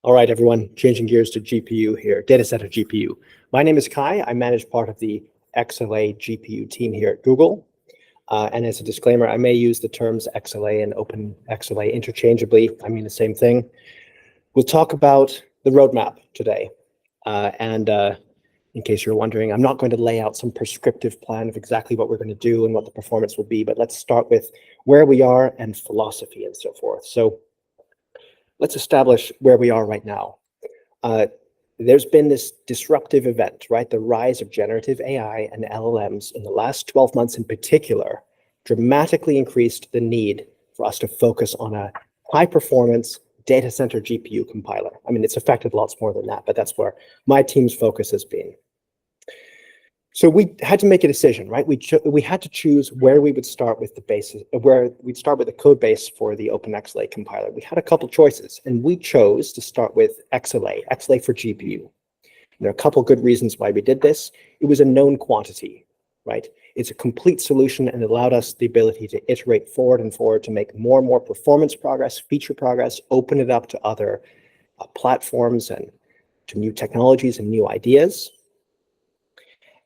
All right, everyone, changing gears to GPU here, data center GPU. My name is Kai. I manage part of the XLA GPU team here at Google. And as a disclaimer, I may use the terms XLA and Open XLA interchangeably. I mean the same thing. We'll talk about the roadmap today. In case you're wondering, I'm not going to lay out some prescriptive plan of exactly what we're going to do and what the performance will be, but let's start with where we are and philosophy and so forth. So let's establish where we are right now. There's been this disruptive event, right? The rise of generative AI and LLMs in the last 12 months in particular dramatically increased the need for us to focus on a high performance data center GPU compiler. I mean, it's affected lots more than that, but that's where my team's focus has been. So we had to make a decision, right? We had to choose where we would start with the basis, where we'd start with the code base for the OpenXLA compiler. We had a couple choices, and we chose to start with XLA for GPU. There are a couple good reasons why we did this. It was a known quantity, right? It's a complete solution and it allowed us the ability to iterate forward and forward to make more and more performance progress, feature progress, open it up to other platforms and to new technologies and new ideas.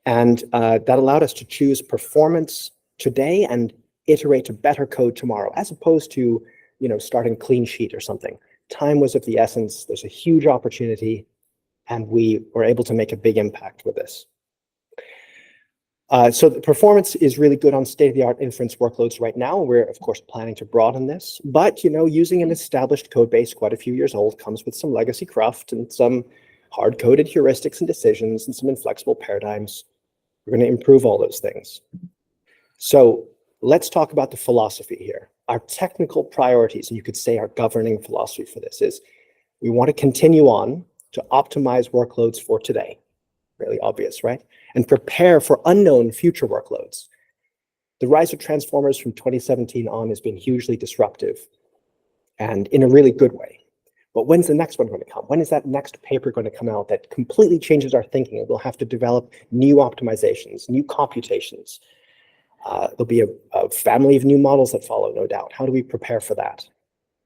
And that allowed us to choose performance today and iterate to better code tomorrow, as opposed to, starting clean sheet or something. Time was of the essence. There's a huge opportunity, and we were able to make a big impact with this. So the performance is really good on state-of-the-art inference workloads right now. We're, of course, planning to broaden this. But, using an established code base quite a few years old comes with some legacy cruft and some hard-coded heuristics and decisions and some inflexible paradigms. We're going to improve all those things. So let's talk about the philosophy here. Our technical priorities, and you could say our governing philosophy for this is, we want to continue on to optimize workloads for today. Really obvious, right? And prepare for unknown future workloads. The rise of transformers from 2017 on has been hugely disruptive and in a really good way. But when's the next one going to come? When is that next paper going to come out that completely changes our thinking? We'll have to develop new optimizations, new computations. There'll be a family of new models that follow, no doubt. How do we prepare for that?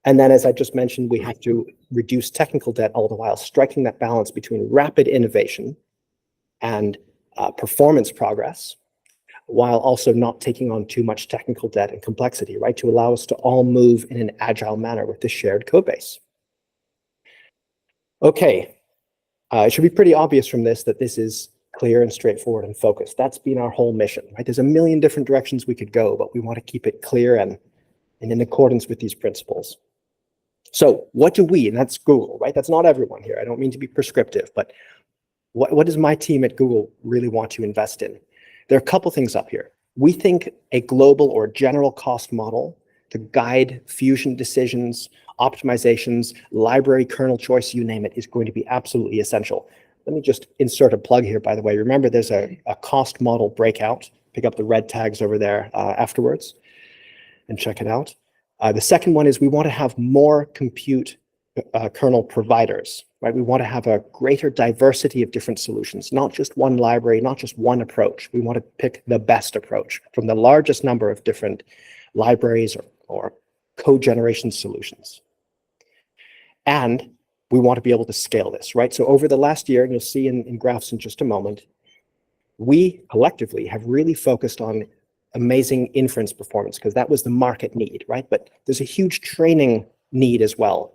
And then, as I just mentioned, we have to reduce technical debt all the while, striking that balance between rapid innovation and performance progress, while also not taking on too much technical debt and complexity, right? To allow us to all move in an agile manner with the shared code base. Okay, it should be pretty obvious from this that this is clear and straightforward and focused. That's been our whole mission, right? There's a million different directions we could go, but we want to keep it clear and in accordance with these principles. So what do we, and that's Google, right? That's not everyone here. I don't mean to be prescriptive, but what does my team at Google really want to invest in? There are a couple things up here. We think a global or general cost model to guide fusion decisions, optimizations, library kernel choice, you name it, is going to be absolutely essential. Let me just insert a plug here, by the way. Remember, there's a cost model breakout. Pick up the red tags over there afterwards and check it out. The second one is we want to have more compute kernel providers, right? We want to have a greater diversity of different solutions, not just one library, not just one approach. We want to pick the best approach from the largest number of different libraries or code generation solutions. And we want to be able to scale this, right? So over the last year, and you'll see in graphs in just a moment, we collectively have really focused on amazing inference performance because that was the market need, right? But there's a huge training need as well.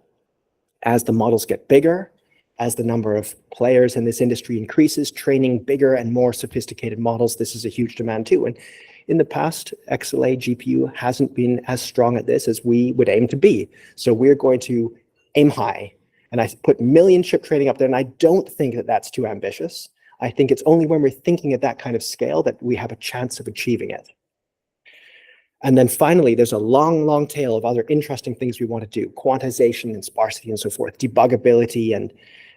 As the models get bigger, as the number of players in this industry increases, training bigger and more sophisticated models, this is a huge demand too. And in the past, XLA GPU hasn't been as strong at this as we would aim to be. So we're going to aim high. And I put million chip training up there, and I don't think that that's too ambitious. I think it's only when we're thinking at that kind of scale that we have a chance of achieving it. And then finally, there's a long, long tail of other interesting things we want to do, quantization and sparsity and so forth, debuggability and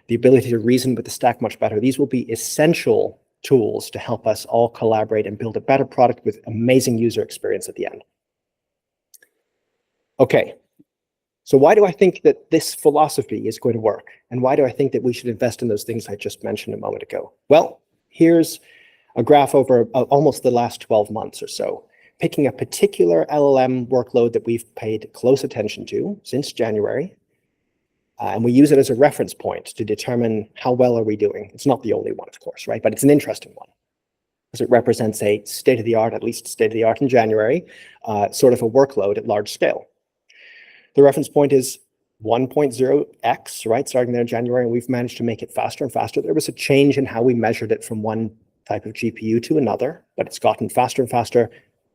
the ability to reason with the stack much better. These will be essential tools to help us all collaborate and build a better product with amazing user experience at the end. Okay, so why do I think that this philosophy is going to work? And why do I think that we should invest in those things I just mentioned a moment ago? Well, here's a graph over almost the last 12 months or so, picking a particular LLM workload that we've paid close attention to since January, And we use it as a reference point to determine how well are we doing. It's not the only one, of course, right? But it's an interesting one, because it represents a state-of-the-art, at least state-of-the-art in January, sort of a workload at large scale. The reference point is 1.0x, right, starting there in January, and we've managed to make it faster and faster. There was a change in how we measured it from one type of GPU to another, but it's gotten faster and faster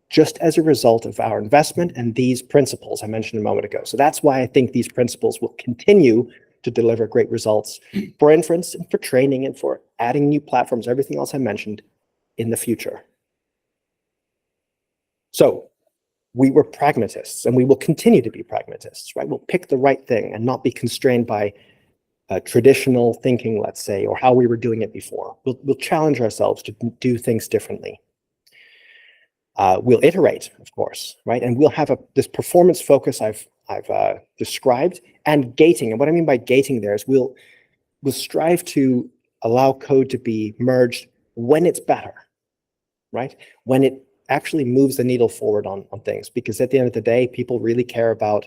just as a result of our investment and these principles I mentioned a moment ago. So that's why I think these principles will continue to deliver great results for inference and for training and for adding new platforms, everything else I mentioned in the future. So we were pragmatists, and we will continue to be pragmatists, right? We'll pick the right thing and not be constrained by traditional thinking, let's say, or how we were doing it before. We'll challenge ourselves to do things differently. We'll iterate, of course, right? And we'll have this performance focus I've described, and gating. And what I mean by gating there is we'll strive to allow code to be merged when it's better, right? When it actually moves the needle forward on things, because at the end of the day, people really care about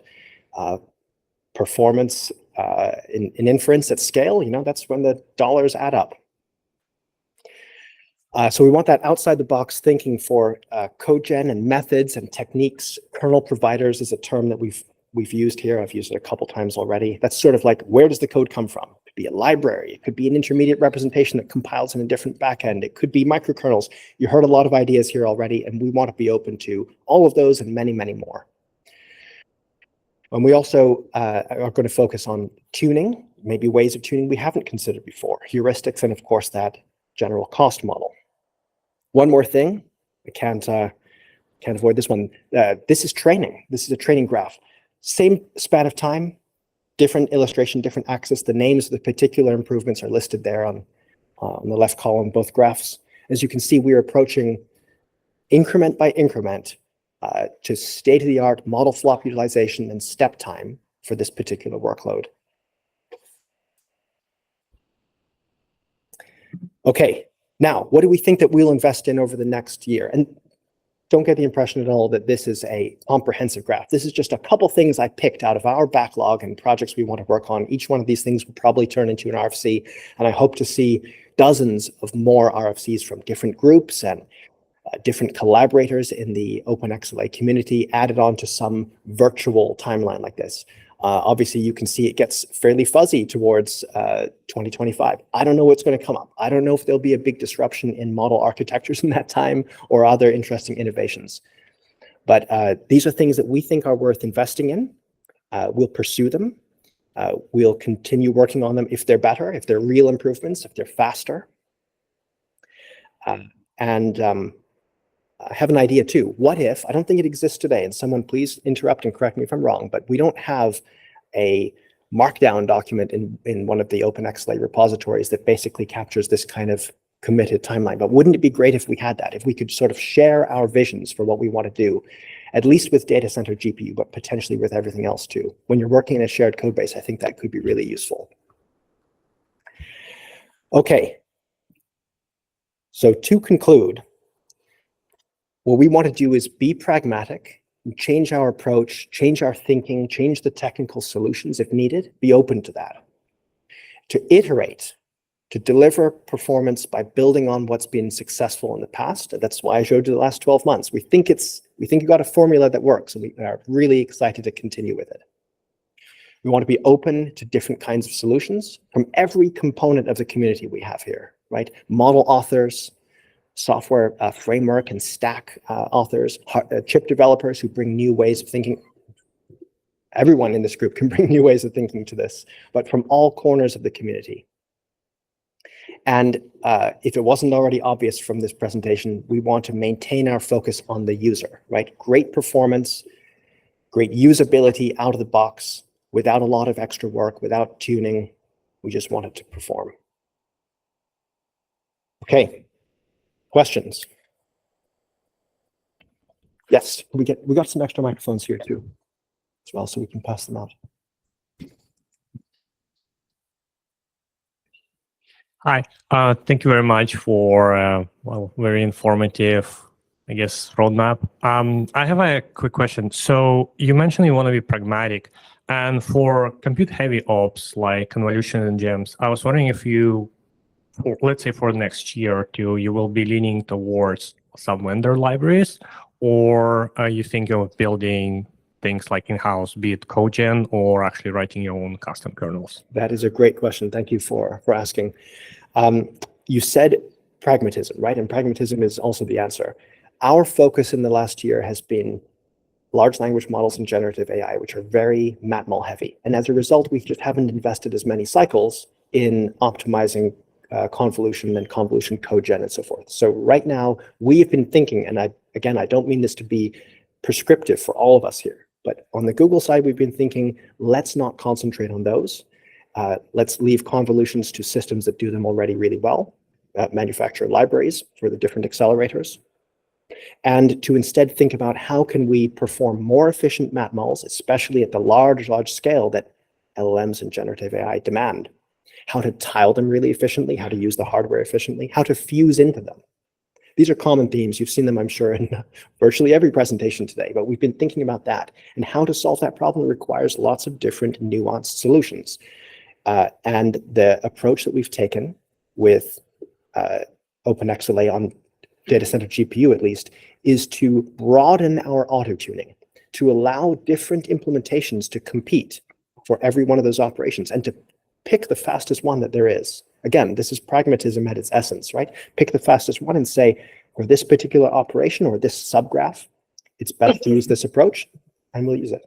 performance in inference at scale. You know, that's when the dollars add up. So we want that outside the box thinking for code gen and methods and techniques. Kernel providers is a term that we've used here. I've used it a couple times already. That's sort of like, where does the code come from? It could be a library. It could be an intermediate representation that compiles in a different backend. It could be microkernels. You heard a lot of ideas here already, and we want to be open to all of those and many, many more. And we also are going to focus on tuning, maybe ways of tuning we haven't considered before, heuristics, and of course that general cost model. One more thing, I can't avoid this one. This is training. This is a training graph. Same span of time, different illustration, different axis. The names of the particular improvements are listed there on the left column, both graphs. As you can see, we're approaching increment by increment to state-of-the-art model flop utilization and step time for this particular workload. Okay, now, what do we think that we'll invest in over the next year? And don't get the impression at all that this is a comprehensive graph. This is just a couple things I picked out of our backlog and projects we want to work on. Each one of these things will probably turn into an RFC, and I hope to see dozens of more RFCs from different groups and different collaborators in the Open XLA community added on to some virtual timeline like this. Obviously, you can see it gets fairly fuzzy towards 2025. I don't know what's going to come up. I don't know if there'll be a big disruption in model architectures in that time or other interesting innovations. But these are things that we think are worth investing in. We'll pursue them. We'll continue working on them if they're better, if they're real improvements, if they're faster. I have an idea too. What if, I don't think it exists today, and someone please interrupt and correct me if I'm wrong, but we don't have a markdown document in one of the OpenXLA repositories that basically captures this kind of committed timeline. But wouldn't it be great if we had that, if we could sort of share our visions for what we want to do, at least with data center GPU, but potentially with everything else too. When you're working in a shared code base, I think that could be really useful. Okay. So to conclude, what we want to do is be pragmatic, change our approach, change our thinking, change the technical solutions if needed, be open to that. To iterate, to deliver performance by building on what's been successful in the past. That's why I showed you the last 12 months. We think you got a formula that works, and we are really excited to continue with it. We want to be open to different kinds of solutions from every component of the community we have here, right? Model authors, software framework and stack authors, chip developers who bring new ways of thinking. Everyone in this group can bring new ways of thinking to this, but from all corners of the community. And if it wasn't already obvious from this presentation, we want to maintain our focus on the user, right? Great performance, great usability out of the box, without a lot of extra work, without tuning. We just want it to perform. Okay. Questions? Yes, we got some extra microphones here too, as well, so we can pass them out. Hi, thank you very much for well, very informative, I guess, roadmap. I have a quick question. So you mentioned you want to be pragmatic. And for compute-heavy ops like convolution and gems, I was wondering if you, let's say for the next year or two, you will be leaning towards some vendor libraries, or are you thinking of building things like in-house, be it cogen or actually writing your own custom kernels? That is a great question. Thank you for asking. You said pragmatism, right? And pragmatism is also the answer. Our focus in the last year has been large language models and generative AI, which are very matmul heavy. And as a result, we just haven't invested as many cycles in optimizing convolution and convolution cogen and so forth. So right now, we have been thinking, and I don't mean this to be prescriptive for all of us here, but on the Google side, we've been thinking, let's not concentrate on those. Let's leave convolutions to systems that do them already really well, manufacture libraries for the different accelerators, and to instead think about how can we perform more efficient matmuls, especially at the large scale that LLMs and generative AI demand. How to tile them really efficiently, how to use the hardware efficiently, how to fuse into them. These are common themes. You've seen them, I'm sure, in virtually every presentation today, but we've been thinking about that. And how to solve that problem requires lots of different nuanced solutions. And the approach that we've taken with OpenXLA on data center GPU, at least, is to broaden our auto-tuning, to allow different implementations to compete for every one of those operations and to pick the fastest one that there is. Again, this is pragmatism at its essence, right? Pick the fastest one and say, for this particular operation or this subgraph, it's best to use this approach, and we'll use it.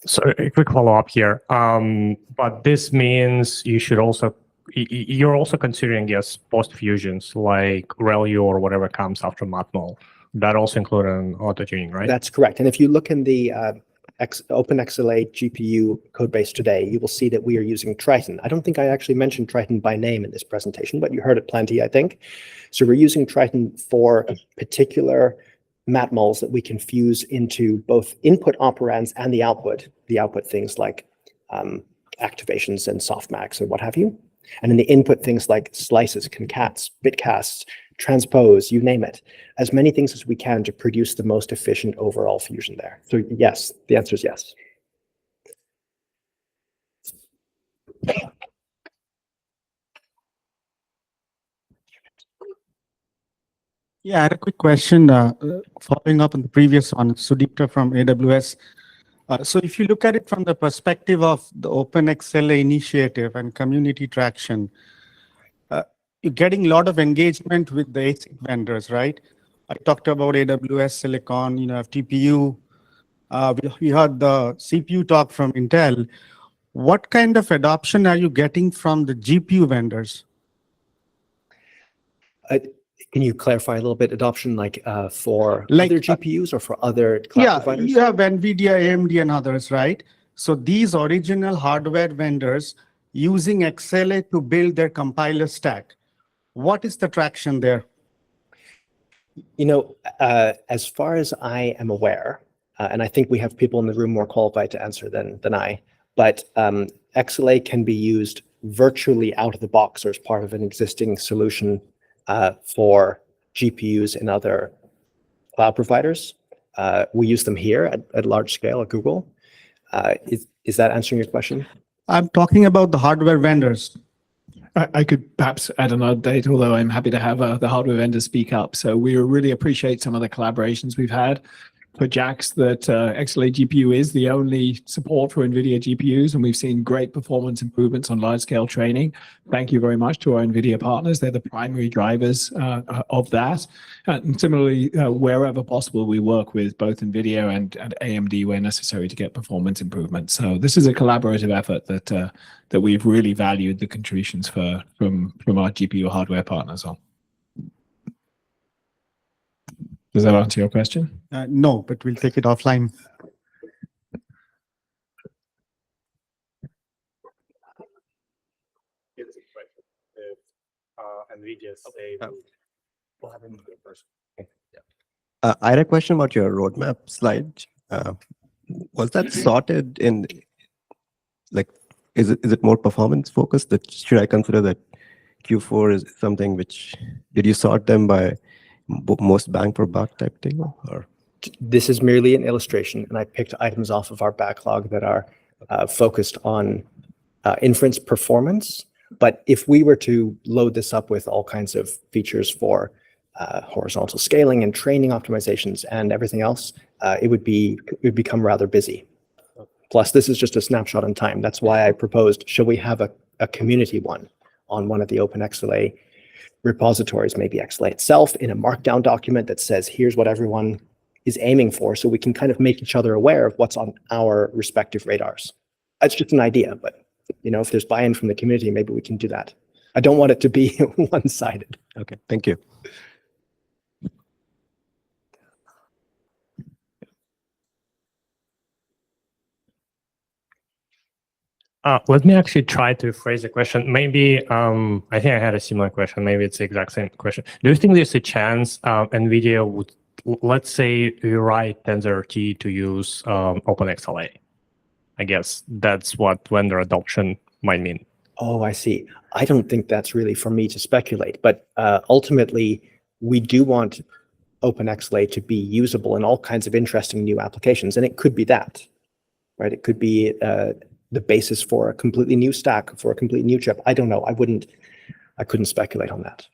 So a quick follow-up here. But this means you're also considering, yes, post-fusions like ReLU or whatever comes after matmul. That also includes an auto-tuning, right? That's correct. And if you look in the OpenXLA GPU codebase today, you will see that we are using Triton. I don't think I actually mentioned Triton by name in this presentation, but you heard it plenty, I think. So we're using Triton for particular matmuls that we can fuse into both input operands and the output things like activations and softmax and what have you. And in the input things like slices, concats, bitcasts, transpose, you name it, as many things as we can to produce the most efficient overall fusion there. So yes, the answer is yes. Yeah, I had a quick question following up on the previous one, Sudipta from AWS. So if you look at it from the perspective of the OpenXLA initiative and community traction, you're getting a lot of engagement with the ASIC vendors, right? I talked about AWS, Silicon, TPU. We heard the CPU talk from Intel. What kind of adoption are you getting from the GPU vendors? Can you clarify a little bit, adoption like for other GPUs or for other cloud providers? You have NVIDIA, AMD, and others, right? So these original hardware vendors using XLA to build their compiler stack. What is the traction there? As far as I am aware, and I think we have people in the room more qualified to answer than I, but XLA can be used virtually out of the box or as part of an existing solution for GPUs and other cloud providers. We use them here at large scale at Google. Is that answering your question? I'm talking about the hardware vendors. I could perhaps add an update, although I'm happy to have the hardware vendors speak up. So we really appreciate some of the collaborations we've had. For JAX, that XLA GPU is the only support for NVIDIA GPUs, and we've seen great performance improvements on large-scale training. Thank you very much to our NVIDIA partners. They're the primary drivers of that. And similarly, wherever possible, we work with both NVIDIA and AMD where necessary to get performance improvements. So this is a collaborative effort that we've really valued the contributions from our GPU hardware partners on. Does that answer your question? No, but we'll take it offline. I had a question about your roadmap slide. Was that sorted in, is it more performance focused? Should I consider that Q4 is something which, did you sort them by most bang for buck type thing? Or? This is merely an illustration, and I picked items off of our backlog that are focused on inference performance. But if we were to load this up with all kinds of features for horizontal scaling and training optimizations and everything else, it would become rather busy. Plus, this is just a snapshot in time. That's why I proposed, should we have a community one on one of the Open XLA repositories, maybe XLA itself, in a markdown document that says, here's what everyone is aiming for, so we can kind of make each other aware of what's on our respective radars. That's just an idea, but if there's buy-in from the community, maybe we can do that. I don't want it to be one-sided. Okay, thank you. Let me actually try to phrase the question. Maybe, I think I had a similar question. Maybe it's the exact same question. Do you think there's a chance NVIDIA would, let's say, rewrite TensorRT to use OpenXLA? I guess that's what vendor adoption might mean. Oh, I see. I don't think that's really for me to speculate, but ultimately, we do want OpenXLA to be usable in all kinds of interesting new applications, and it could be that, right? It could be the basis for a completely new stack, for a completely new chip. I don't know. I couldn't speculate on that.